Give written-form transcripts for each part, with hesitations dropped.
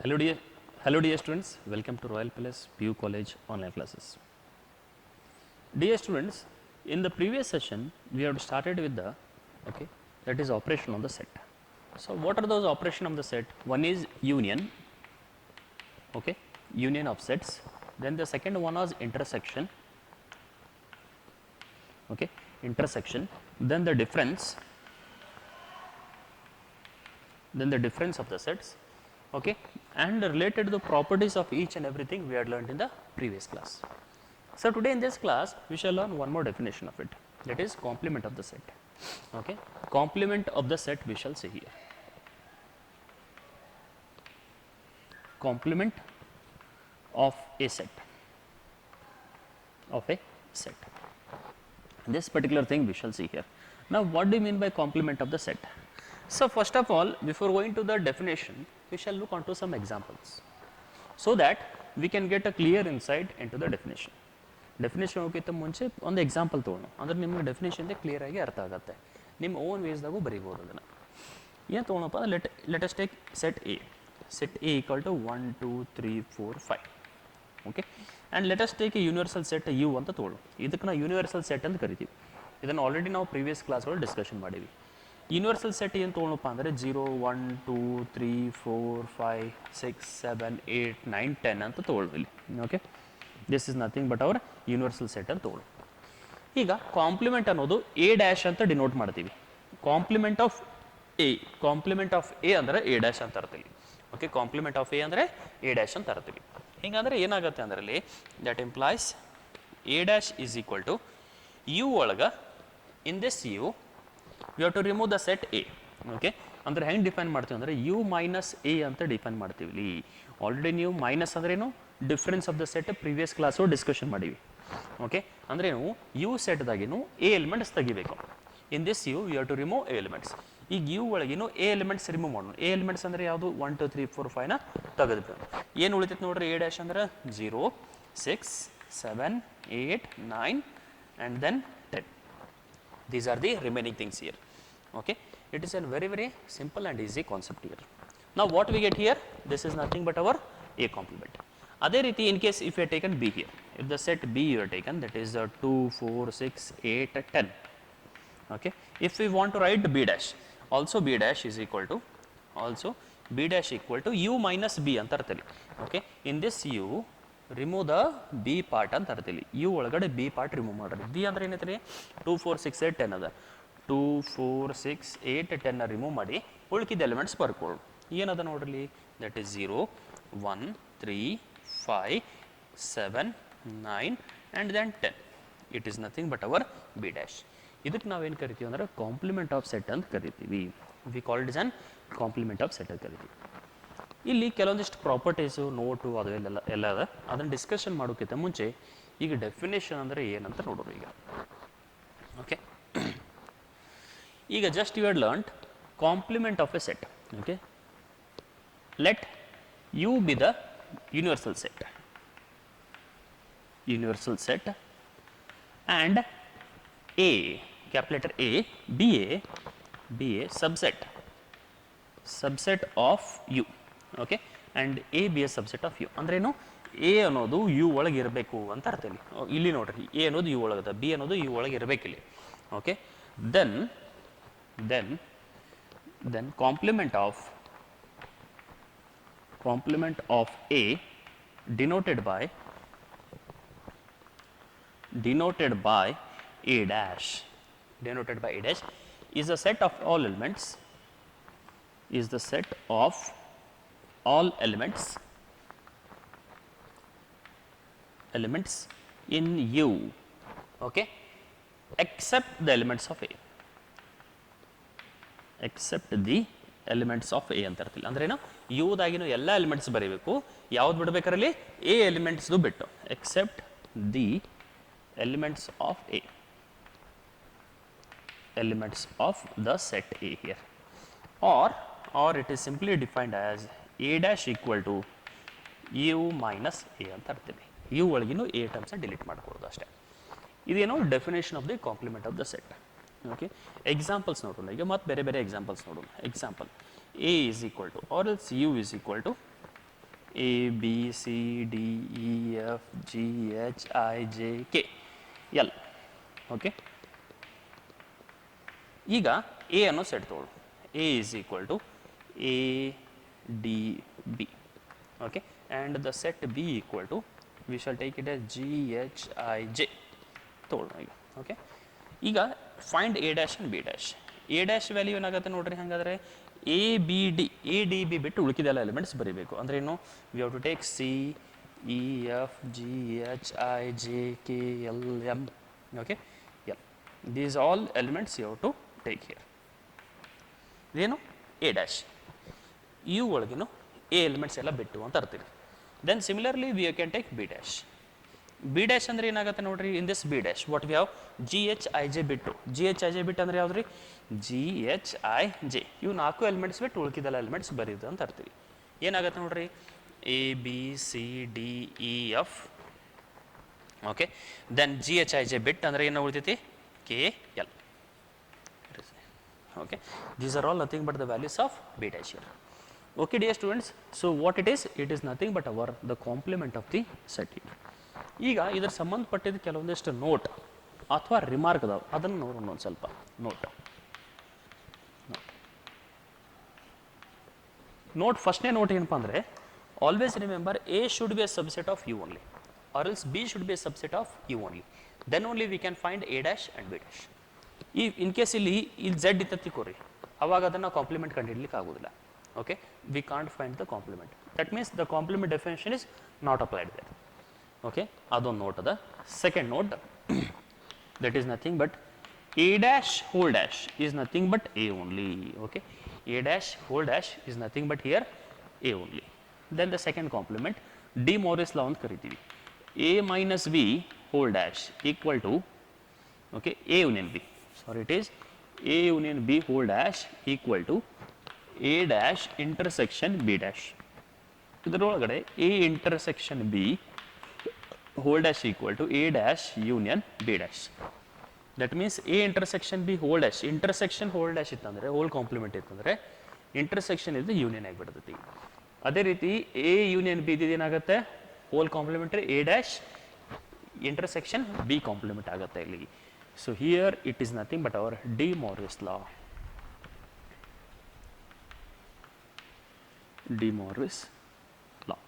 Hello dear, hello dear students, welcome to Royal Palace PU College online classes. Dear students, in the previous session we have started with the that is operation on the set. So what are those operation of the set? One is union, union of sets. Then the second one was intersection, intersection. Then the difference, of the sets. And related to the properties of each and everything we had learned in the previous class. So today in this class we shall learn one more definition of it, that is complement of the set. Complement of the set we shall see here. Complement of a set, this particular thing we shall see here. Now what do you mean by complement of the set? So first of all, before going to the definition, we shall look onto some examples so that we can get a clear insight into the definition. Definition ಹೋಗಿತ್ತ ಮುಂಚೆ ಒಂದು example ತೊಗೊಳ್ಳೋಣ, ಅಂದರೆ ನಿಮಗೆ ಡೆಫಿನೇಷನ್ಗೆ ಕ್ಲಿಯರಾಗಿ ಅರ್ಥ ಆಗುತ್ತೆ. ನಿಮ್ಮ ಓನ್ ವೇಸ್ದಾಗೂ ಬರೀಬೋದು ಅದನ್ನು. ಏನು ತೊಗೊಳಪ್ಪ ಅಂದರೆ let us take set A equal to 1 2 3 4 5. Okay, and let us take a universal set U ಅಂತ ತೊಗೊಳ್ಳೋಣ. ಇದಕ್ಕೆ ನಾವು ಯೂನಿವರ್ಸಲ್ ಸೆಟ್ ಅಂತ ಕರಿತೀವಿ. ಇದನ್ನು ಆಲ್ರೆಡಿ ನಾವು ಪ್ರೀವಿಯಸ್ ಕ್ಲಾಸ್ಗಳು ಡಿಸ್ಕಷನ್ ಮಾಡೀವಿ. ಯೂನಿವರ್ಸಲ್ ಸೆಟ್ ಏನು ತೊಗೊಳಪ್ಪ ಅಂದರೆ 0 1 2 3 4 5 6 7 8 9 10 ಅಂತ ತೊಗೊಳ್ಳಿ. Okay, this is nothing but our universal set ಅಂತ ತೊಗೊಳ್ಳಿ. ಈಗ ಕಾಂಪ್ಲಿಮೆಂಟ್ ಅನ್ನೋದು ಎ ಡ್ಯಾಶ್ ಅಂತ ಡಿನೋಟ್ ಮಾಡ್ತೀವಿ. ಕಾಂಪ್ಲಿಮೆಂಟ್ ಆಫ್ ಎ ಅಂದರೆ ಎ ಡ್ಯಾಶ್ ಅಂತ ಅರ್ತೀವಿ. ಓಕೆ, ಕಾಂಪ್ಲಿಮೆಂಟ್ ಆಫ್ ಎ ಅಂದರೆ ಎ ಡ್ಯಾಶ್ ಅಂತ ಅರ್ತೀವಿ. ಹಿಂಗಂದ್ರೆ ಏನಾಗುತ್ತೆ ಅದರಲ್ಲಿ, that implies A dash is equal to U ಒಳಗೆ in this U we have to remove the set A. Okay, ಅಂದರೆ ಹೆಂಗೆ ಡಿಫೈನ್ ಮಾಡ್ತೀವಿ ಅಂದರೆ ಯು ಮೈನಸ್ ಎ ಅಂತ ಡಿಫೈನ್ ಮಾಡ್ತೀವಿ. ಇಲ್ಲಿ ಆಲ್ರೆಡಿ ನೀವು ಮೈನಸ್ ಅಂದ್ರೇನು, difference of the set previous class discussion ಮಾಡೀವಿ. ಓಕೆ, ಅಂದರೆ ನೀವು ಯು ಸೆಟ್ದಾಗಿನೂ ಎ ಎಲಿಮೆಂಟ್ಸ್ ತೆಗಿಬೇಕು. In this you have to remove A elements. ಈಗ ಯು ಒಳಗಿನೂ ಎ ಎಲಿಮೆಂಟ್ಸ್ ರಿಮೂವ್ ಮಾಡೋಣ. ಎ ಎಲಿಮೆಂಟ್ಸ್ ಅಂದರೆ ಯಾವುದು, 1 2 3 4 5ನ ತೆಗೆದ್ಬಿಟ್ಟು ಏನು ಉಳಿತೈತೆ ನೋಡ್ರಿ, ಎ ಡ್ಯಾಶ್ ಅಂದ್ರೆ 0 6 7 8 9 and then 10. These are the remaining things here. Okay, it is a very simple and easy concept here. Now what we get here, this is nothing but our A complement. ಅದೇ ರೀತಿ in case if you have taken B here, if the set B you have taken, that is 2 4 6 8 10. Okay, if we want to write B dash, also B dash is equal to U minus B ಅಂತ ಅರ್ಥಲಿ. Okay, in this U remove the B part ಅಂತ ಅರ್ಥಲಿ. You ಒಳಗಡೆ B part remove ಮಾಡ್ರಿ. B ಅಂದ್ರೆ ಏನೈತ್ರಿ, 2 4 6 8 10 ಅದ. 2 4 6 8 10 remove ಮಾಡಿ ಉಳ್ಕಿದ elements ಬರ್ಕೊಳ್ಳು. ಏನದ ನೋಡ್ರಿ, that is 0 1 3 5 7 9 and then 10. It is nothing but our be dash. ಇದಕ್ಕೆ ನಾವೇನು ಕರಿತೀವಿ ಅಂದರೆ ಕಾಂಪ್ಲಿಮೆಂಟ್ ಆಫ್ ಸೆಟ್ ಅಂತ ಕರಿತೀವಿ. We call it on complement of set ಅಂತ ಕರಿತೀವಿ. ಇಲ್ಲಿ ಕೆಲವೊಂದಿಷ್ಟು ಪ್ರಾಪರ್ಟೀಸು ನೋಟು ಅದು ಎಲ್ಲ ಅದ. ಅದನ್ನು ಡಿಸ್ಕಷನ್ ಮಾಡೋಕ್ಕಿಂತ ಮುಂಚೆ ಈಗ ಡೆಫಿನೇಷನ್ ಅಂದರೆ ಏನಂತ ನೋಡೋರು ಈಗ. ಓಕೆ, ಈಗ just you had learned complement of a set. Okay, let U be the universal set and A, capital letter A, be a subset of U. Okay, and A be a subset of U. ಅಂದ್ರೇನು, A ಅನ್ನೋದು U ಒಳಗೆ ಇರಬೇಕು ಅಂತ ಅರ್ಥ. ಇಲ್ಲಿ ನೋಡ್ರಿ, A ಅನ್ನೋದು U ಒಳಗದ, B ಅನ್ನೋದು U ಒಳಗೆ ಇರಬೇಕು ಇಲ್ಲಿ. Okay, then complement of A denoted by A dash is the set of all elements, in U, okay, except the elements of A. ಅಂತ ಇರ್ತಿಲ್ಲ. ಅಂದ್ರೇನು, ಯುದಾಗಿನೂ ಎಲ್ಲ ಎಲಿಮೆಂಟ್ಸ್ ಬರೀಬೇಕು. ಯಾವ್ದು ಬಿಡ್ಬೇಕಾರಲ್ಲಿ, ಎ ಎಲಿಮೆಂಟ್ಸ್ದು ಬಿಟ್ಟು, except the elements of the set A here, or it is simply defined as A dash equal to U minus A ಅಂತ ಅರ್ತೀವಿ. You ಒಳಗಿನೂ A terms delete ಮಾಡ್ಕೊಳ್ಳೋದು ಅಷ್ಟೇ. ಇದೇನೋ definition of the complement of the set. Okay, examples ನೋಡೋಣ ಈಗ, ಮತ್ತೆ ಬೇರೆ examples ನೋಡೋಣ. Example, A is equal to, or else U is equal to A B C D E F G H I J K L. Okay, ಈಗ A ಅನ್ನೋ set ತಗೊಳ್ಳು. A is equal to A D B. Okay, and the set B equal to we shall take it S G H I J ತಗೊಳ್ಳೋಣ ಈಗ. Okay, ಈಗ find A dash and B dash. A dash value ಏನಾಗುತ್ತೆ ನೋಡ್ರಿ, ಹಾಗಾದರೆ A B D B ಬಿಟ್ಟು ಉಳಿಕಿದೆಲ್ಲ elements ಬರೀಬೇಕು. ಅಂದರೆ ಏನು, we have to take C E F G H I J K L M. Okay, L, these all elements you have to take here. ಇದೇನು A dash, ಇವು ಒಳಗೇನು A elements ಎಲ್ಲ ಬಿಟ್ಟು ಅಂತ ಅರ್ತೀವಿ. Then similarly we can take B dash. B dash ಅಂದರೆ ಏನಾಗುತ್ತೆ ನೋಡ್ರಿ, in this B dash what we have G H I J ಬಿಟ್ಟು. ಜಿ ಎಚ್ ಐ ಜೆ ಬಿಟ್ಟು ಅಂದರೆ ಯಾವ್ದು ರೀ, ಜಿ ಎಚ್ ಐ ಜೆ. ಇವು 4 ಎಲಿಮೆಂಟ್ಸ್ ಬಿಟ್ಟು ಉಳ್ಕಿದೆಲ್ಲ ಎಲಿಮೆಂಟ್ಸ್ ಬರೀದು ಅಂತ ಅರ್ತೀವಿ. ಏನಾಗುತ್ತೆ ನೋಡ್ರಿ, A B C D E F. Okay, then G H I J ಬಿಟ್ಟು ಅಂದರೆ ಏನು ಉಳಿತೈತಿ, K L. Okay, these are all nothing but the values of b dash here. Okay, dear students, so what it is nothing but our the complement of the set here. ಈಗ ಇದರ ಸಂಬಂಧಪಟ್ಟಿದ್ದ ಕೆಲವೊಂದಿಷ್ಟು note ಅಥವಾ remark ಅದಾವೆ, ಅದನ್ನು ನೋಡೋಣ ಒಂದು ಸ್ವಲ್ಪ. Note ಫಸ್ಟ್ನೇ ನೋಟ್ ಏನಪ್ಪ ಅಂದರೆ, always remember A should be a subset of U only, or else B should be a subset of U only. Then only we can find A dash and B dash. ಈ in case ಇಲ್ಲಿ Z ಇತ್ತ ತಿಕ್ಕೋರಿ, ಅವಾಗ ಅದನ್ನು complement ಕಂಡುಹಿಡಲಿಕ್ಕೆ ಆಗೋದಿಲ್ಲ. Okay, we can't find the complement. That means the complement definition is not applied there. Okay, ಅದೊಂದು note ಅದ. Second note, that is nothing but A dash whole dash is nothing but A only. Okay, A dash whole dash is nothing but here A only. Then the second complement De Morris law ಅಂತ ಕರಿತೀವಿ. A minus B whole dash equal to, okay, A union B. Sorry, it is A union B whole dash equal to A dash intersection B dash. ಇದರೊಳಗಡೆ A intersection B whole dash equal to A dash union B dash. That means A intersection B whole dash, intersection whole dash ಇತ್ತಂದರೆ, whole complement ಇತ್ತಂದರೆ intersection ಇದು union ಆಗಿಬಿಡ್ತೈತಿ. ಅದೇ ರೀತಿ A union B ಇದೇನಾಗುತ್ತೆ, whole complementary A dash intersection B complement ಆಗುತ್ತೆ ಇಲ್ಲಿ. So here it is nothing but our De Moivre's law. De Moivre's law.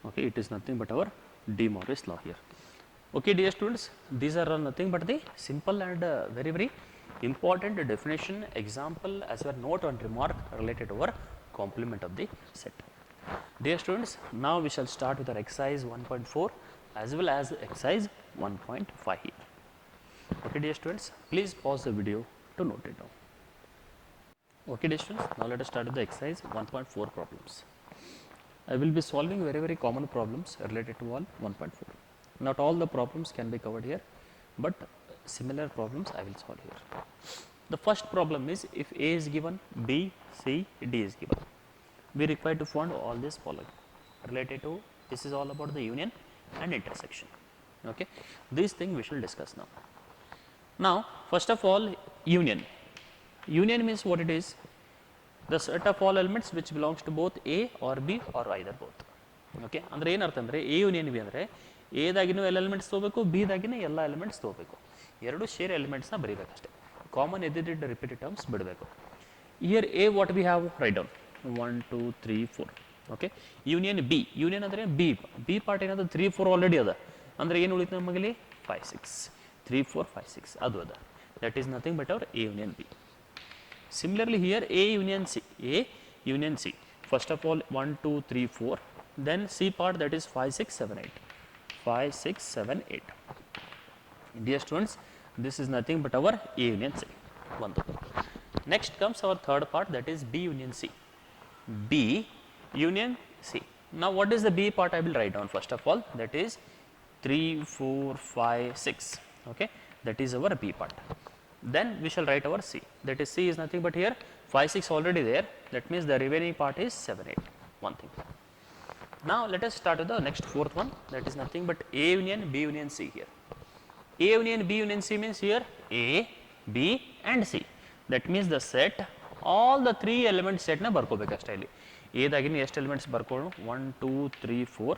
Okay, it is nothing but our De Moivre's law here. Okay, dear students, these are all nothing but the simple and very very important definition, example as well note and remark related to our complement of the set. Dear students, now we shall start with our exercise 1.4 as well as exercise 1.5 here. Okay, dear students, please pause the video to note it down. Okay, dear students, now let us start with the exercise 1.4 problems. I will be solving very very common problems related to all 1.4. Not all the problems can be covered here, but similar problems I will solve here. The first problem is, if A is given, B, C, D is given, we require to find all this following related to, this is all about the union and intersection. Okay, these things we shall discuss now. Now, first of all, union. Union means what it is? The set of all elements which belongs to both A or B or either both. Okay, ಅಂದರೆ ಏನರ್ಥ ಅಂದರೆ A union B ಅಂದರೆ ಎದಾಗಿನೂ ಎಲ್ಲ elements ತೊಗೋಬೇಕು, B ದಾಗಿನೂ ಎಲ್ಲ elements ತೊಗೋಬೇಕು. ಎರಡು share ಎಲಿಮೆಂಟ್ಸ್ನ ಬರೀಬೇಕಷ್ಟೇ. Common ಎದ್ದಿದ್ದ repeated terms ಬಿಡಬೇಕು. Here A what we have write down 1 2 3 4. Okay, union B, union ಅಂದರೆ ಬಿ ಪಾರ್ಟ್ ಏನಾದ್ರು 3 4 ಆಲ್ರೆಡಿ ಅದ. ಅಂದರೆ ಏನು ಉಳಿತು ನಮಗಲ್ಲಿ 5 6 3 4 5 6 ಅದು ಅದ. That is nothing but hour A union B. Similarly here A union C, first of all 1 2 3 4, then C part, that is 5 6 7 8, 5 6 7 8. Dear students, this is nothing but our A union C. Next comes our third part, that is B union C. B union C. Now what is the B part? I will write down first of all, that is 3 4 5 6. Okay, that is our B part. Then we shall write our C, that is C is nothing but here 5 6 already there, that means the remaining part is 7 8, one thing. Now let us start with the next fourth one, that is nothing but A union B union C here. A union B union C means here A, B and C. That means the set, all the three elements set na ಬರ್ಕೋಬೇಕು ಅಷ್ಟೇ ಇಲ್ಲಿ. ಎದಾಗಿನ ಎಷ್ಟು elements ಬರ್ಕೊಳ್ಳು 1 2 3 4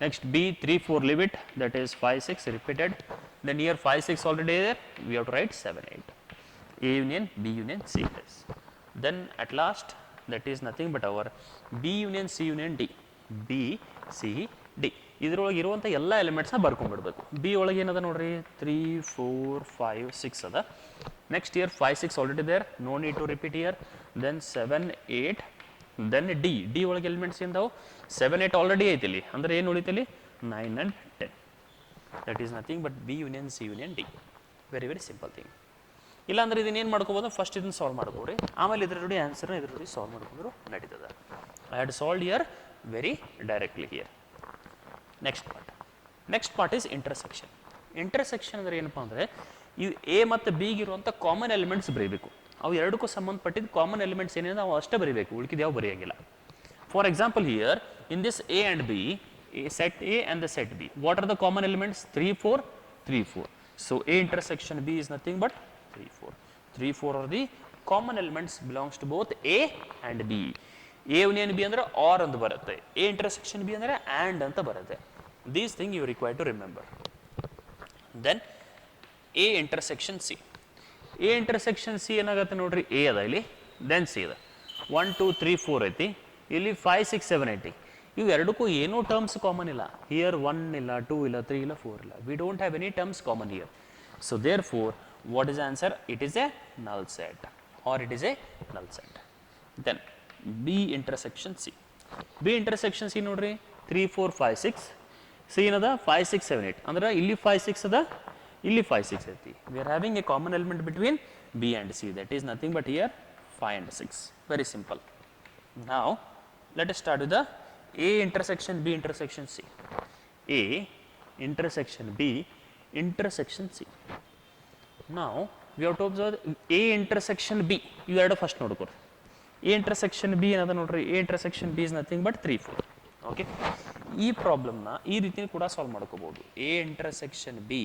next b 3 4 leave it that is 5 6 repeated then here 5 6 already there we have to write 7 8 a union b union c is then at last that is nothing but our b union c union d b c d ಇದರೊಳಗೆ ಇರುವಂಥ ಎಲ್ಲ ಎಲಿಮೆಂಟ್ಸ್ನ ಬರ್ಕೊಂಡ್ಬಿಡ್ಬೇಕು B ಒಳಗೆ ಏನದ ನೋಡ್ರಿ 3 4 5 6 ಅದ next here 5 6 already there no need to repeat here then 7 8 then D ಒಳಗೆ elements ಏನದಾವು 7 8 already ಐತಿಲಿ ಅಂದ್ರೆ ಏನು ಉಳಿತಲ್ಲಿ 9 and 10 that is nothing but B union C union D very very simple thing ಇಲ್ಲಾಂದ್ರೆ ಇದನ್ನೇನು ಮಾಡ್ಕೋಬೋದು ಫಸ್ಟ್ ಇದನ್ನು ಸಾಲ್ವ್ ಮಾಡ್ಕೋರಿ ಆಮೇಲೆ ಇದ್ರ ಜೋಡಿ ಆನ್ಸರ್ನ ಇದ್ರ ಜೋಡಿ ಸಾಲ್ವ್ ಮಾಡ್ಕೊಂಡ್ರು ನಡೀತದೆ I had solve year very directly here next part is intersection ಅಂದ್ರೆ ಏನಪ್ಪ ಅಂದರೆ ಇವು ಎ ಮತ್ತು ಬಿಗೆ ಇರುವಂಥ ಕಾಮನ್ ಎಲಿಮೆಂಟ್ಸ್ ಬರೀಬೇಕು ಅವು ಎರಡಕ್ಕೂ ಸಂಬಂಧಪಟ್ಟಿದ್ದು ಕಾಮನ್ ಎಲಿಮೆಂಟ್ಸ್ ಏನಿದೆ ನಾವು ಅಷ್ಟೇ ಬರೀಬೇಕು ಉಳಿಕಿದ ಯಾವ ಬರೆಯೋಂಗಿಲ್ಲ for example here in this A and B set A and the set B what are the common elements 3 4 3 4 so A intersection B is nothing but 3 4 are the common elements belongs to both A and B A union B ಅಂದರೆ or ಅಂತ ಬರುತ್ತೆ A intersection B ಅಂದರೆ and ಅಂತ ಬರುತ್ತೆ these thing you require to remember then A intersection C A intersection C ಏನಾಗುತ್ತೆ ನೋಡ್ರಿ A ಅದ ಇಲ್ಲಿ ದೆನ್ ಸಿ ಅದ 1 2 3 4 ಐತಿ ಇಲ್ಲಿ 5 6 7 ಐತಿ ಇವು ಎರಡಕ್ಕೂ ಏನೂ ಟರ್ಮ್ಸ್ ಕಾಮನ್ ಇಲ್ಲ ಹಿಯರ್ 1 ಇಲ್ಲ 2 ಇಲ್ಲ 3 ಇಲ್ಲ 4 ಇಲ್ಲ we don't have any terms common here so therefore what is answer it is a null set or it is a null set then B intersection C B intersection C ನೋಡ್ರಿ 3 4 5 6 C ಏನದ 5 6 7 8 ಅಂದ್ರೆ ಇಲ್ಲಿ 5 6 ಅದ ಇಲ್ಲಿ 5 6 ಐತಿ V are having a common element between B and see that is nothing but here 5 and 6 very simple ನಾವು let us start with the a intersection b intersection c a intersection b intersection c now we have to observe a intersection b you ಎರಡು first ನೋಡ್ಕೊರಿ a intersection b ಏನದ ನೋಡ್ರಿ a intersection b is nothing but 3 4 okay ಈ ಪ್ರಾಬ್ಲಮ್ನ ಈ ರೀತಿ ಕೂಡ solve ಮಾಡ್ಕೋಬಹುದು a intersection b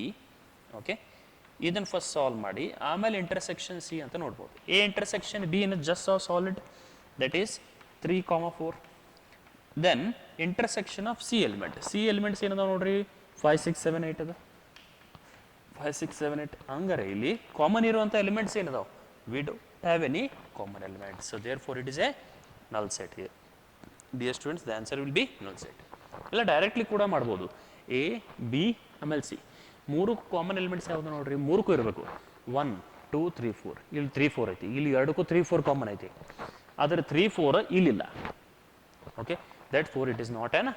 okay ಇದನ್ನು first solve ಮಾಡಿ ಆಮೇಲೆ ಇಂಟರ್ಸೆಕ್ಷನ್ ಸಿ ಅಂತ ನೋಡ್ಬೋದು A intersection B in just solid that is 3 4 then intersection of C elements ಏನದ ನೋಡ್ರಿ 5 6 7 8 ಅದ 5 6 7 8 ಹಂಗಾರೆ ಇಲ್ಲಿ ಕಾಮನ್ ಇರುವಂಥ ಎಲಿಮೆಂಟ್ಸ್ ಏನದಾವ we don't have any common elements so therefore it is a null set here dear students the answer will be null set ಇಲ್ಲ directly ಕೂಡ ಮಾಡ್ಬೋದು ಎ ಬಿ ಆಮೇಲೆ ಸಿ ಮೂರು ಕಾಮನ್ ಎಲಿಮೆಂಟ್ಸ್ ಯಾವುದು ನೋಡ್ರಿ ಮೂರಕ್ಕೂ ಇರಬೇಕು 1 2 3 4 ಇಲ್ಲಿ 3 4 ಐತಿ ಇಲ್ಲಿ ಎರಡಕ್ಕೂ 3 4 ಕಾಮನ್ ಐತಿ ಆದರೆ 3 4 ಇಲ್ಲಿಲ್ಲ okay that four it is not on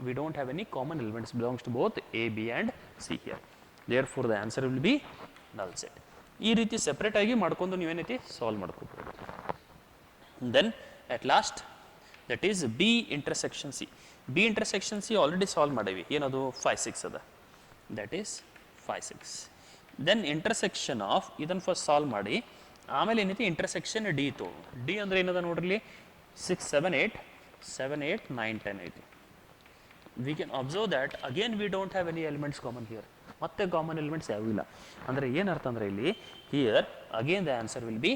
we don't have any common elements belongs to both A B and C here therefore the answer will be null set ಈ ರೀತಿ ಸೆಪ್ರೇಟ್ ಆಗಿ ಮಾಡ್ಕೊಂಡು ನೀವೇನೈತಿ solve ಮಾಡ್ಕೋಬೋದು then at last that is B intersection C already solve ಮಾಡೀವಿ ಏನದು 5 6 ಅದ that is 5 6 then intersection of ಇದನ್ನು ಫಸ್ಟ್ ಸಾಲ್ವ್ ಮಾಡಿ ಆಮೇಲೆ ಏನೈತಿ ಇಂಟರ್ಸೆಕ್ಷನ್ ಡಿ ಡಿ ಅಂದ್ರೆ ಏನದ ನೋಡ್ರಿ 6 7 8 9 10 ಐತಿ V can observe that again we don't have any elements common here ಮತ್ತೆ ಕಾಮನ್ ಎಲಿಮೆಂಟ್ಸ್ ಯಾವೂ ಇಲ್ಲ ಅಂದರೆ ಏನರ್ಥ ಅಂದರೆ ಇಲ್ಲಿ here again the answer will be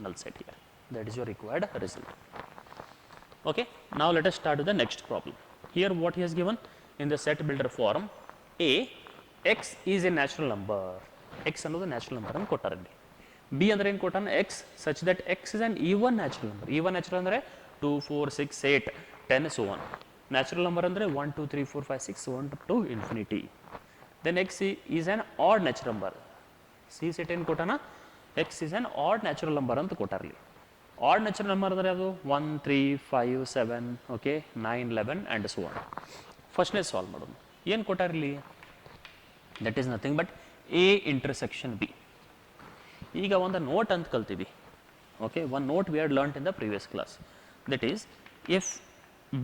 null set here that is your required result okay now let us start with the next problem here what he has given in the set builder form a x is a natural number x ಅನ್ನೋದು natural number ಅಂತ ಕೊಟ್ಟಾರಲ್ಲಿ b ಅಂದ್ರೆ ಏನು ಕೊಟ್ಟಾನ x such that x is an even natural number even natural ಅಂದ್ರೆ 2 4 6 8 10 so on natural number ಅಂದ್ರೆ 1 2 3 4 5 6 1 to infinity then x is an odd natural number c set ಏನು ಕೊಟ್ಟಾನ x is an odd natural number ಅಂತ ಕೊಟ್ಟಾರಲ್ಲಿ add natural number ಅಂದರೆ ಅದು 1 3 5 7 okay 9 11 and so on ಫಸ್ಟ್ನೇ solve ಮಾಡೋದು ಏನು ಕೊಟ್ಟಾರಿಲ್ಲಿ that is nothing but A intersection B ಈಗ ಒಂದು ನೋಟ್ ಅಂತ ಕಲ್ತೀವಿ okay one note we had learned in the previous class that is if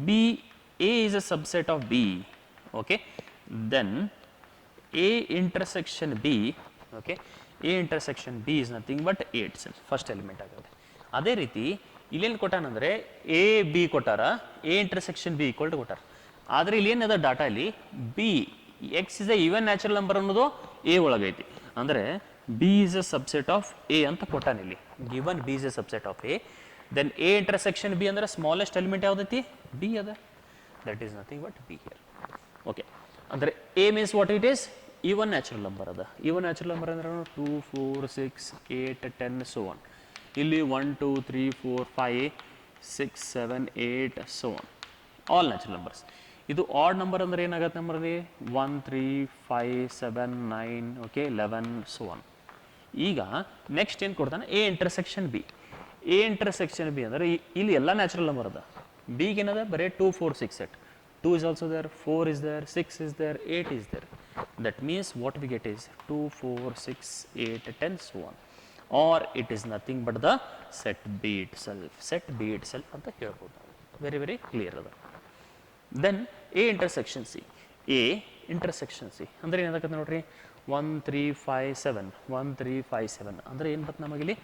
B A is a subset of B okay then A intersection B okay A intersection B is nothing but A itself first element ಆಗುತ್ತೆ ಅದೇ ರೀತಿ ಇಲ್ಲೇನು ಕೊಟ್ಟಾನಂದರೆ A B ಕೊಟ್ಟಾರ A intersection B equal to ಕೊಟ್ಟಾರ ಆದರೆ ಇಲ್ಲಿ ಏನದ ಡಾಟಾ ಇಲ್ಲಿ B X is a even natural number ಅನ್ನೋದು ಎ ಒಳಗೈತಿ ಅಂದರೆ B is a subset of A ಅಂತ ಕೊಟ್ಟಾನ ಇಲ್ಲಿ given B is a subset of A then A intersection B ಅಂದ್ರೆ smallest element ಯಾವುದೈತಿ B ಅದ, that is nothing but B here. Okay, ಅಂದರೆ A means what it is, even natural number ಅದ, even natural number ಅಂದ್ರೆ 2 4 6 8 10 so on. ಇಲ್ಲಿ 1 2 3 4 5 6 7 8 so on, all natural numbers. ಇದು odd number ಅಂದ್ರೆ ಏನಾಗುತ್ತೆ ನಮ್ಮಲ್ಲಿ 1 3 5 7 9 ಓಕೆ 11 so on. ಈಗ ನೆಕ್ಸ್ಟ್ ಏನು ಕೊಡ್ತಾನೆ, A intersection B. A intersection B ಅಂದರೆ ಇಲ್ಲಿ ಎಲ್ಲ ನ್ಯಾಚುರಲ್ ನಂಬರ್ ಅದ, ಬಿಗೆ ಏನದ ಬರೀ 2 4 6 8, 2 is also there, 4 is there, 6 is there, 8 is there. That means what we get is 2 4 6 8 10 so on, or it is nothing but the set B itself. Set B itself ಅಂತ ಹೇಳ್ಬೋದು ನಾವು, very very clear ಅದ. Then A intersection C. A intersection C ಅಂದರೆ ಏನಾಗತ್ತೆ ನೋಡ್ರಿ, 1 3 5 7 1 3 5 7 ಅಂದರೆ ಏನು ಬರ್ತದೆ ನಮಗಿಲ್ಲಿ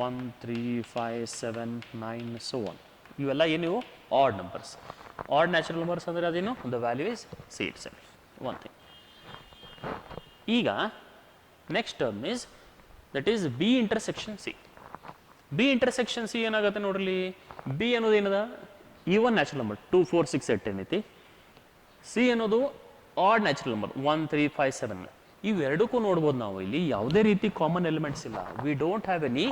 1 3 5 7 9 so on. ಇವೆಲ್ಲ ಏನು odd numbers, odd natural numbers ಅಂದರೆ ಅದೇನು, the value is C itself, one thing. ಈಗ next term is that is B intersection C. B intersection C ಏನಾಗುತ್ತೆ ನೋಡ್ರಿ, ಬಿ ಅನ್ನೋದು ಏನದ ಈವನ್ ನ್ಯಾಚುರಲ್ ನಂಬರ್ 2 4 6 8 ಏನೈತಿ, ಸಿ ಅನ್ನೋದು ಆಡ್ ನ್ಯಾಚುರಲ್ ನಂಬರ್ 1 3 5 7. ಇವೆರಡಕ್ಕೂ ನೋಡ್ಬೋದು ನಾವು ಇಲ್ಲಿ ಯಾವುದೇ ರೀತಿ ಕಾಮನ್ ಎಲಿಮೆಂಟ್ಸ್ ಇಲ್ಲ. We don't have any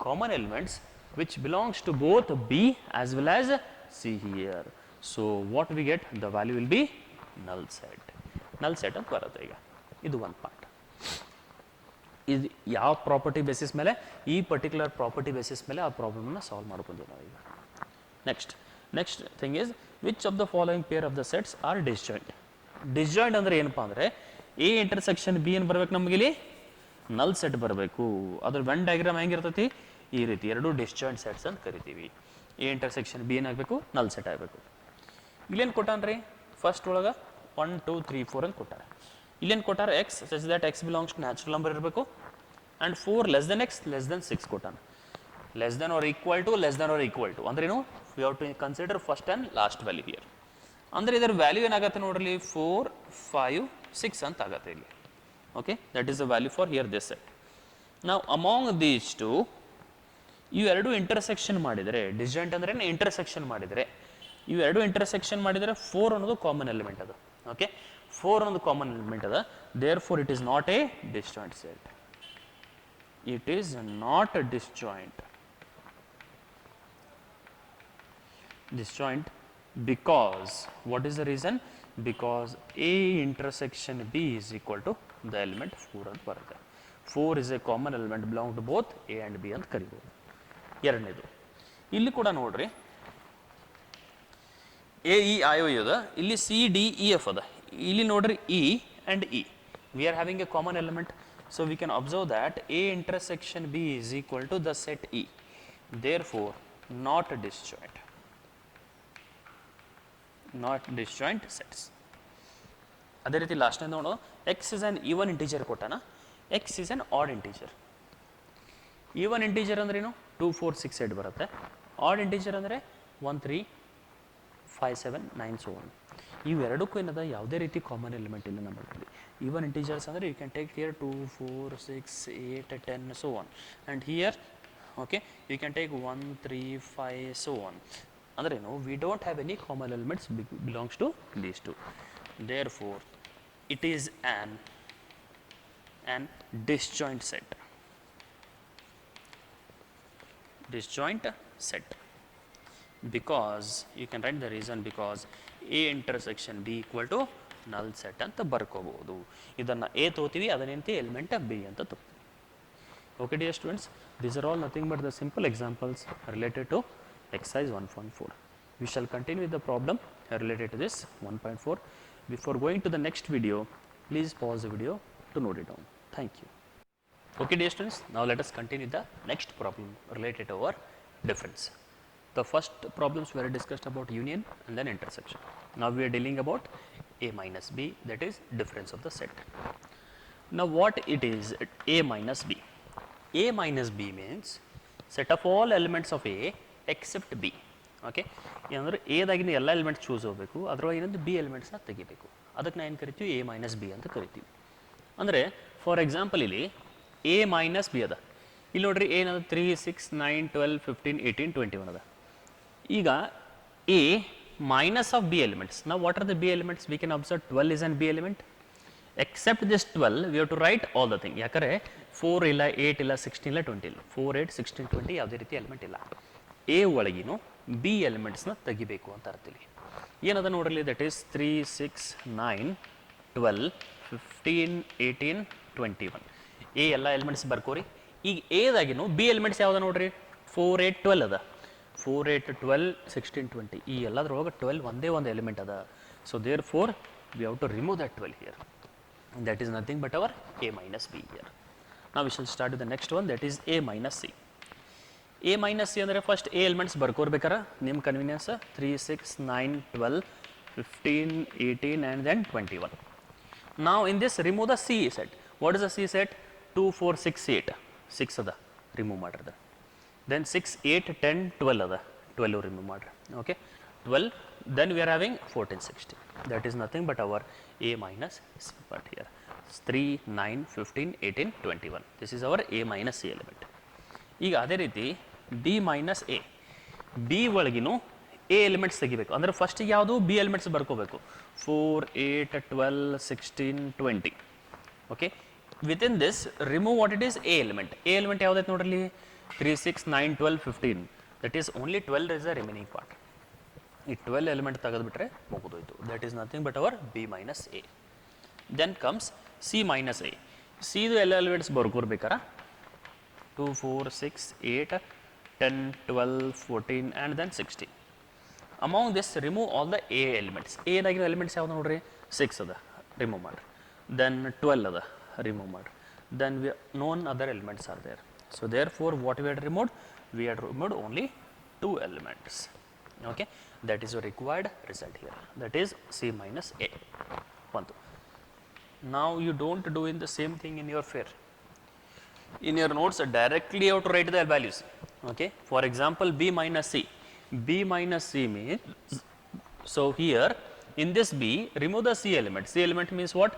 common elements which belongs to both B as well as C here. So what we get, the value will be null set. Null set ಅಂತ ಬರುತ್ತೆ. ಈಗ ಇದು ಒಂದು ಪಾರ್ಟ್. ಇದು ಯಾವ property basis ಮೇಲೆ, ಈ particular property basis ಮೇಲೆ ಆ ಪ್ರಾಬ್ಲಮ್ನ ಸಾಲ್ವ್ ಮಾಡ್ಬೋದು ನಾವು ಈಗ. Next thing is which of the following pair of the sets R disjoint. Disjoint ಅಂದರೆ ಏನಪ್ಪ ಅಂದರೆ ಎ ಇಂಟರ್ಸೆಕ್ಷನ್ ಬಿ ಏನು ಬರ್ಬೇಕು ನಮಗಿಲ್ಲಿ, ನಲ್ ಸೆಟ್ ಬರಬೇಕು. ಅದ್ರ ವೆನ್ ಡಯಾಗ್ರಾಮ್ ಹೆಂಗಿರ್ತೈತಿ, ಈ ರೀತಿ ಎರಡು ಡಿಸ್ಜಾಯಿಂಟ್ ಸೆಟ್ಸ್ ಅಂತ ಕರಿತೀವಿ. ಎ ಇಂಟರ್ಸೆಕ್ಷನ್ ಬಿ ಏನಾಗಬೇಕು, ನಲ್ ಸೆಟ್ ಆಗಬೇಕು. ಇಲ್ಲೇನು ಕೊಟ್ಟಾನ್ರಿ, ಫಸ್ಟ್ ಒಳಗೆ 1 2 3 4 ಅಂತ ಕೊಟ್ಟಾರೆ. ಇಲ್ಲೇನು ಕೊಟ್ಟಾರೆ, X such that X belongs to natural number ಇರಬೇಕು, and 4 less than X less than 6 ಕೊಟ್ಟಾನೆ. Less than or equal to less than or equal to ಅಂದ್ರೇನು, we have to consider first and last value here. ಅಂದರೆ ಇದರ value ಏನಾಗುತ್ತೆ ನೋಡ್ರಿ, 4 5 6 ಅಂತ ಆಗುತ್ತೆ ಇಲ್ಲಿ. Okay, that is the value for here this set. ನಾವು ಅಮಾಂಗ್ ದೀಸ್ ಟು ಇವೆರಡು ಇಂಟರ್ಸೆಕ್ಷನ್ ಮಾಡಿದರೆ, ಡಿಸ್ಜಾಯಿಂಟ್ ಅಂದ್ರೆ ಇಂಟರ್ಸೆಕ್ಷನ್ ಮಾಡಿದರೆ, ಇವೆರಡು ಇಂಟರ್ಸೆಕ್ಷನ್ ಮಾಡಿದರೆ 4 ಅನ್ನೋದು ಕಾಮನ್ ಎಲಿಮೆಂಟ್ ಅದು. ಓಕೆ, 4 ಅನ್ನೋದು ಕಾಮನ್ ಎಲಿಮೆಂಟ್ ಅದ. Therefore it is not a disjoint set. It is not a disjoint. Disjoint because what is the reason, because A intersection B is equal to the element 4 ಅಂತ ಬರುತ್ತೆ. 4 is a common element belong to both A and B ಅಂತ ಕರಿಬೋದು. ಎರಡನೇದು ಇಲ್ಲಿ ಕೂಡ ನೋಡ್ರಿ, A E I O ಅದ, ಇಲ್ಲಿ ಸಿ ಡಿ ಇ ಎಫ್ ಅದ. ಇಲ್ಲಿ ನೋಡ್ರಿ E and E, we are having a common element. So we can observe that A intersection B is equal to the set E. Therefore not a disjoint, not disjoint sets. ಅದೇ ರೀತಿ ಲಾಸ್ಟ್ನೇ ನೋಡು, X is an even integer ಕೊಟ್ಟಾನ, X is an odd integer. Even integer ಅಂದ್ರೇನು, 2 4 6 8 ಬರುತ್ತೆ. Add integer ಅಂದರೆ 1 3 5 7 9 so on. ಇವೆರಡಕ್ಕೂ ಏನದ ಯಾವುದೇ ರೀತಿ ಕಾಮನ್ ಎಲಿಮೆಂಟ್ ಇಲ್ಲ ನಮ್ಮಲ್ಲಿ. ಈವನ್ ಇಂಟೀಜರ್ಸ್ ಅಂದರೆ you can take here 2 4 6 8 10 so on, and here okay you can take 1 3 5 so on. ಅಂದರೆ we don't have any common elements belongs to these two. Therefore it is an disjoint set. Disjoint set, because you can write the reason, because A intersection B equal to null set ಅಂತ ಬರ್ಕೋಬಹುದು. ಇದನ್ನು A ತೋತೀವಿ, ಅದನ್ನೇಂತಿ element B ಅಂತ ತೋತೀವಿ. Okay dear students, these are all nothing but the simple examples related to exercise 1.4. We shall continue with the problem related to this 1.4. Before going to the next video, please pause the video to note it down. Thank you. Okay dear students, now let us continue the next problem related to our difference. The first problems were discussed about union and then intersection. Now we are dealing about A minus B, that is difference of the set. Now what it is A minus B? A minus B means set of all elements of A except B. Okay, ಏನಂದ್ರೆ A ದಾಗಿನ ಎಲ್ಲ elements choose ಹೋಗಬೇಕು, ಅದರೊಳಗೆ ಏನಂದ್ರೆ B ಎಲಿಮೆಂಟ್ಸ್ನ ತೆಗಿಬೇಕು. ಅದಕ್ಕೆ ನಾವು ಏನು ಕರಿತೀವಿ, A minus B ಅಂತ ಕರಿತೀವಿ. ಅಂದರೆ ಫಾರ್ ಎಕ್ಸಾಂಪಲ್ ಇಲ್ಲಿ A ಮೈನಸ್ ಬಿ ಅದ, ಇಲ್ಲಿ ನೋಡ್ರಿ ಏನದ 3 6 9 12 15 18 21 ಅದ. ಈಗ A minus of B elements. Now what are the B elements? We can observe 12 is an B element. Except this 12 we have to write all the thing. ಯಾಕಂದರೆ 4 ಇಲ್ಲ 8 ಇಲ್ಲ 16 ಇಲ್ಲ 20 ಇಲ್ಲ 4 8 16 20 ಯಾವುದೇ ರೀತಿ ಎಲಿಮೆಂಟ್ ಇಲ್ಲ. ಎ ಒಳಗಿನೂ ಬಿ ಎಲಿಮೆಂಟ್ಸ್ನ ತೆಗಿಬೇಕು ಅಂತ ಅರ್ಥಲಿ. ಏನದ ನೋಡ್ರಿ, ದಟ್ ಈಸ್ 3 6 9 12 15 18 21. ಎ ಎಲ್ಲ ಎಲಿಮೆಂಟ್ಸ್ ಬರ್ಕೋರಿ. ಈಗ ಎದಾಗಿನೂ ಬಿ ಎಲಿಮೆಂಟ್ಸ್ ಯಾವ್ದು ನೋಡ್ರಿ, 4 8 12 ಅದ. 4 8 12 16 20 ಈ ಎಲ್ಲದ್ರೊಳಗೆ 12 ಒಂದೇ ಒಂದು ಎಲಿಮೆಂಟ್ ಅದ. So therefore we have to remove that 12 here. That is nothing but our A minus B here. Now we shall start with the next one, that is A minus C. A minus C ಅಂದರೆ first A elements ಬರ್ಕೋರ್ಬೇಕಾರ ನಿಮ್ಮ convenience 3 6 9 12 15 18 and then 21. Now in this remove the C set. What is the C set? 2 4 6 8 6 ಅದ, remove ಮಾಡಿರದ. Then 6 8 10 12 ಅದ, 12 remove ಮಾಡ್ರಿ. Okay 12. Then we are having 14 16. That is nothing but our A minus C part here. 3 9 15 18 21. This is our A minus C element. ಈಗ ಅದೇ ರೀತಿ B minus A. B ಒಳಗಿನೂ A elements ತೆಗಿಬೇಕು. ಅಂದರೆ ಫಸ್ಟಿಗೆ ಯಾವುದು B ಎಲಿಮೆಂಟ್ಸ್ ಬರ್ಕೋಬೇಕು. 4 8 12 16 20. Okay, within this remove what it is A element. A element ಯಾವುದೈತೆ ನೋಡ್ರಿ, 3 6 9 12 15. That is only 12 is the remaining part. ಈ 12 ಎಲಿಮೆಂಟ್ ತೆಗೆದುಬಿಟ್ರೆ ಮುಗಿದೋಯ್ತು. That is nothing but our B minus A. Then comes C minus A. ಸಿದು ಎಲ್ಲ elements ಬರ್ಕೋರ್ಬೇಕಾರ 2 4 6 8 10 12 14 and then 16. Among this remove all the A elements. ಏನಾಗಿರೋ elements ಯಾವ್ದು ನೋಡ್ರಿ, 6 ಅದ, ರಿಮೂವ್ ಮಾಡಿರಿ. ದೆನ್ 12 ಅದ, ರಿಮೂವ್ ಮಾಡಿರಿ. Then none other elements are there. So therefore what we had removed, we had removed only 2 elements. Okay, that is your required result here, that is C minus A. One. Now you don't do in the same thing in your fair. In your notes directly you have to write the values. Okay, for example B minus C. B minus C means, so here in this B remove the C element. C element means what,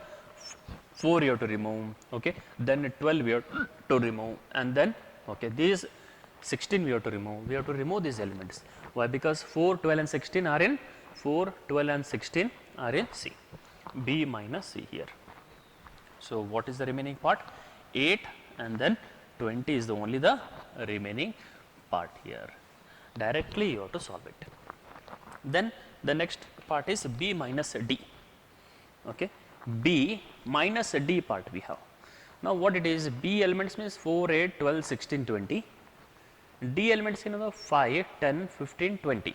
4 you have to remove. Okay, then 12 you have to remove, and then okay these 16 we have to remove. We have to remove these elements. Why? Because 4 12 and 16 are in 4 12 and 16 are in C. B minus C here. So what is the remaining part? 8 and then 20 is the only the remaining part here. Directly you have to solve it. Then the next part is B minus D. Okay, B minus D part we have. Now what it is, B elements means 4 8 12 16 20. D elements ಏನದ 5 10 15 20.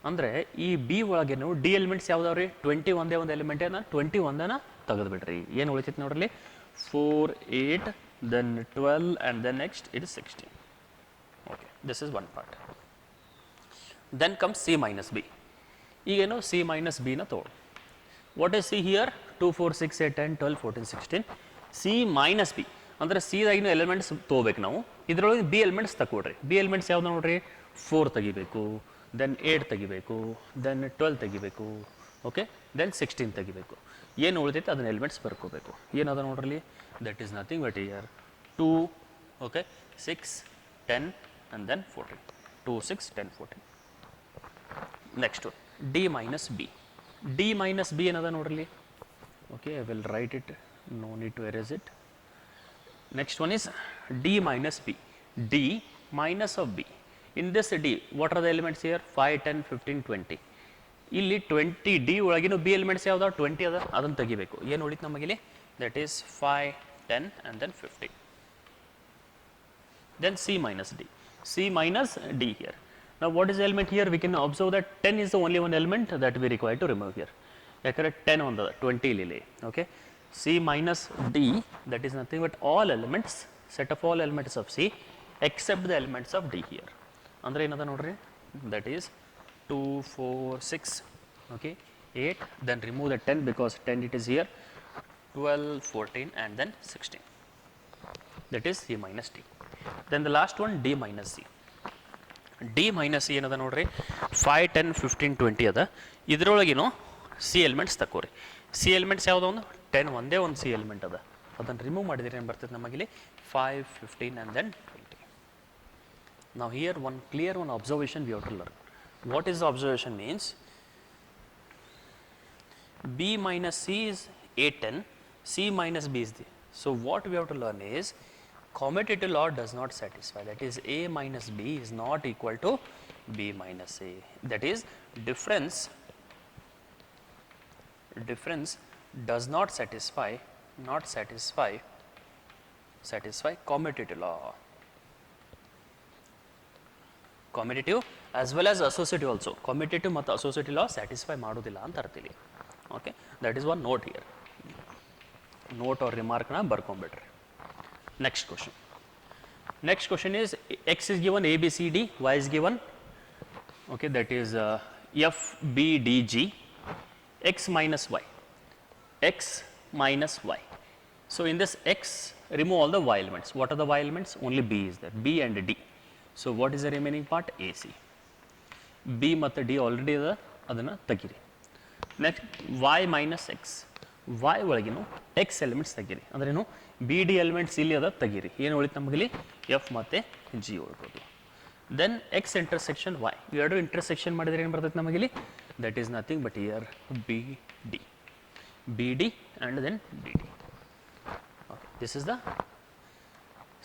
ಅಂದರೆ ಈ B ಒಳಗೇನು D elements ಯಾವ್ದಾವ್ರಿ, 20 ಒಂದೇ ಒಂದು ಎಲಿಮೆಂಟೇನ, 21 ತೆಗೆದುಬಿಡ್ರಿ. ಏನು ಉಳಿತೈತೆ ನೋಡ್ರಿ, 4 8 then 12 and then next it is 16. Okay, this is one part. Then comes C minus B. ಈಗೇನು C minus ಬಿನ ತಗೊಳ್ಳಿ. What is C here, 2 4 6 8 10 12 14 16. C minus B ಅಂದರೆ ಸಿದಾಗಿನ ಎಲಿಮೆಂಟ್ಸ್ ತೊಗೋಬೇಕು ನಾವು. ಇದರೊಳಗೆ ಬಿ ಎಲಿಮೆಂಟ್ಸ್ ತಗೊಳ್ರಿ. ಬಿ ಎಲಿಮೆಂಟ್ಸ್ ಯಾವ್ದು ನೋಡ್ರಿ, 4 ತೆಗಿಬೇಕು, ದೆನ್ 8 ತೆಗಿಬೇಕು, ದೆನ್ 12 ತೆಗಿಬೇಕು. ಓಕೆ, ದೆನ್ 16 ತೆಗಿಬೇಕು. ಏನು ಉಳಿದೈತೆ ಅದನ್ನ ಎಲಿಮೆಂಟ್ಸ್ ಬರ್ಕೋಬೇಕು. ಏನದ ನೋಡ್ರಿ, that is nothing but here 2 okay 6 10 and then 14. 2 6 10 14. Next D minus B. D minus B ಏನದ ನೋಡ್ರಿ. Okay, I will write it, no need to erase it. Next one is D minus B. D minus of B. In this D, what are the elements here? 5 10 15 20. ಇಲ್ಲಿ 20 D ಒಳಗಿನ B elements ಯಾವ್ದು, 20 ಅದ, ಅದನ್ನು ತೆಗಿಬೇಕು. ಏನು ಉಳಿತು ನಮಗಿಲ್ಲಿ, that is 5 10 and then 15. Then C minus D. C minus D here. ನಾವು what is element here, we can observe that 10 is the only one element that we require to remove here. ಯಾಕಂದರೆ 10 ಒಂದದ, 20 ಇಲ್ಲಿ. Okay, C minus D, that is nothing but all elements, set of all elements of C except the elements of D here. ಅಂದರೆ ಏನದ ನೋಡ್ರಿ, that is 2 4 6 okay 8, then remove the 10 because 10 it is here, 12 14 and then 16. That is C minus D. Then the last one D minus C. D minus C ಏನದ ನೋಡ್ರಿ, 5 10 15 20 ಅದ. ಇದರೊಳಗಿನೋ C elements ತಗೋರಿ. C elements ಯಾವುದೋ ಒಂದು 10 ಒಂದೇ ಒಂದು C element ಅದ, ಅದನ್ನು ರಿಮೂವ್ ಮಾಡಿದ್ರೆ ಏನು ಬರ್ತದೆ ನಮಗಿಲ್ಲಿ 5 15 and then 20. Now here one clear one observation we have to learn. What is the observation means? B minus C is A10, C minus B is the. So what we have to learn is commutative law does not satisfy, that is A minus B is not equal to B minus A, that is difference does not satisfy commutative law. Commutative as well as associative also. Commutative ಮತ್ತು associative law satisfy ಮಾಡೋದಿಲ್ಲ ಅಂತ ಅರ್ಥ ಇಲ್ಲಿ. Okay, that is one note here. Note or remark na ಬರ್ಕೊಂಬಿಡ್ರಿ. Next question. Next question is x is given a b c d, y is given, okay, that is f b d g, x minus y, x minus y. So in this x, remove all the y elements. What are the y elements? Only b is there, b and d. So what is the remaining part? AC. B ಮತ್ತು D already ಇದೆ, ಅದನ್ನು ತೆಗೀರಿ. Next y minus x. Y ಒಳಗಿನ x elements ತೆಗೀರಿ. ಅಂದ್ರೇನು B D elements ಇಲ್ಲಿ ಅದ ತೆಗೀರಿ. ಏನು ಉಳಿತು ನಮಗಿಲ್ಲಿ ಎಫ್ ಮತ್ತು ಜಿ ಉಳ್ಬೋದು. ದೆನ್ ಎಕ್ಸ್ ಇಂಟರ್ಸೆಕ್ಷನ್ ವೈ, ಇವೆರಡು ಇಂಟರ್ಸೆಕ್ಷನ್ ಮಾಡಿದ್ರೆ ಏನು ಬರ್ತೈತೆ ನಮಗಿಲ್ಲಿ? That is nothing but here B D and then D D. Okay, this is the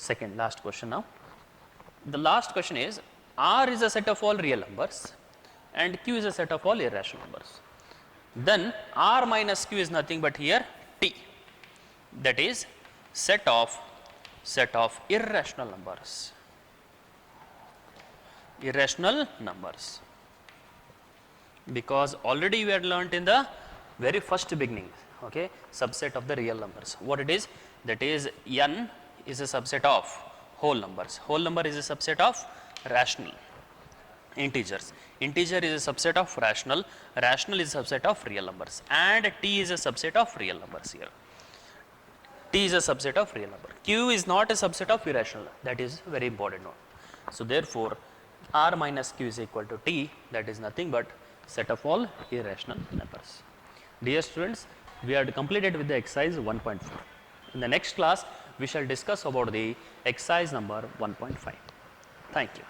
second last question now. The last question is R is a set of all real numbers and Q is a set of all irrational numbers. Then R minus Q is nothing but here T, that is set of irrational numbers. Irrational numbers, because already we had learnt in the very first beginning, okay, subset of the real numbers. What it is? That is n is a subset of whole numbers. Whole number is a subset of rational integers. Integer is a subset of rational. Rational is a subset of real numbers. And T is a subset of real numbers here. T is a subset of real number. Q is not a subset of irrational. That is very important note. So therefore, R minus Q is equal to T. That is nothing but set of all irrational numbers. Dear students, we had completed with the exercise 1.4. In the next class, we shall discuss about the exercise number 1.5. Thank you.